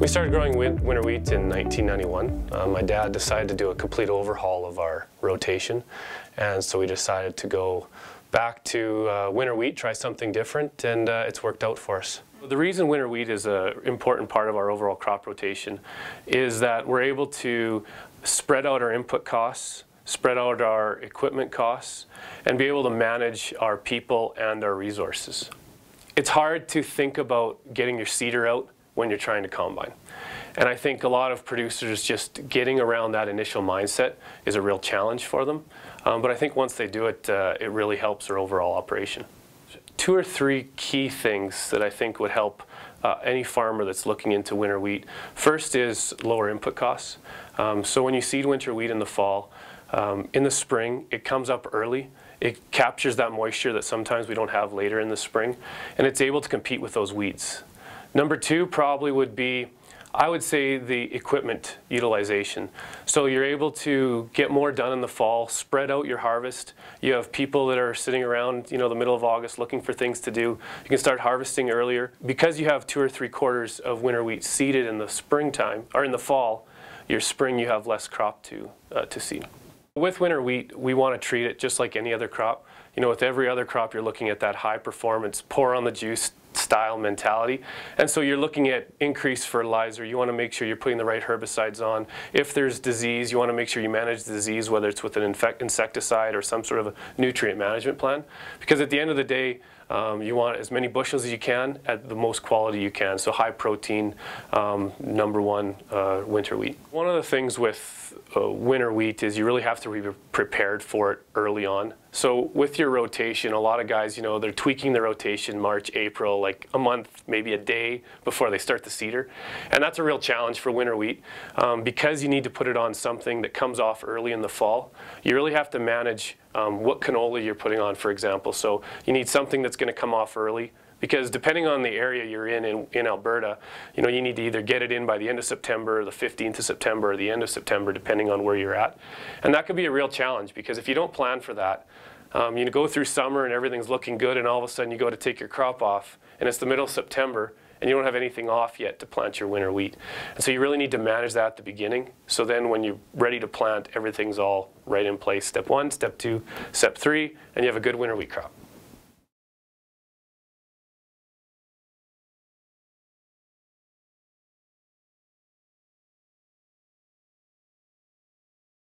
We started growing winter wheat in 1991. My dad decided to do a complete overhaul of our rotation, and so we decided to go back to winter wheat, try something different, and it's worked out for us. The reason winter wheat is an important part of our overall crop rotation is that we're able to spread out our input costs, spread out our equipment costs, and be able to manage our people and our resources. It's hard to think about getting your seeder out when you're trying to combine. And I think a lot of producers just getting around that initial mindset is a real challenge for them. But I think once they do it, it really helps their overall operation. 2 or 3 key things that I think would help any farmer that's looking into winter wheat. First is lower input costs. So when you seed winter wheat in the fall, in the spring, it comes up early. It captures that moisture that sometimes we don't have later in the spring, and it's able to compete with those weeds. Number 2 probably would be, I would say, the equipment utilization. So you're able to get more done in the fall, spread out your harvest. You have people that are sitting around, the middle of August looking for things to do. You can start harvesting earlier. Because you have 2 or 3 quarters of winter wheat seeded in the springtime, or in the fall, your spring you have less crop to seed. With winter wheat, we want to treat it just like any other crop. With every other crop, you're looking at that high performance, pour on the juice style mentality. And so you're looking at increased fertilizer. You want to make sure you're putting the right herbicides on. If there's disease, you want to make sure you manage the disease, whether it's with an insecticide or some sort of a nutrient management plan. Because at the end of the day, you want as many bushels as you can at the most quality you can. So high protein, number 1 winter wheat. One of the things with winter wheat is you really have to be prepared for it early on. So with your rotation, a lot of guys, they're tweaking their rotation March, April, like a month, maybe a day before they start the seeder. And that's a real challenge for winter wheat because you need to put it on something that comes off early in the fall. You really have to manage what canola you're putting on, for example. So you need something that's going to come off early, because depending on the area you're in Alberta, you need to either get it in by the end of September, the 15th of September, or the end of September, depending on where you're at. And that could be a real challenge, because if you don't plan for that, you go through summer and everything's looking good, and all of a sudden you go to take your crop off, and it's the middle of September, and you don't have anything off yet to plant your winter wheat. And so you really need to manage that at the beginning. So then when you're ready to plant, everything's all right in place. Step 1, step 2, step 3, and you have a good winter wheat crop.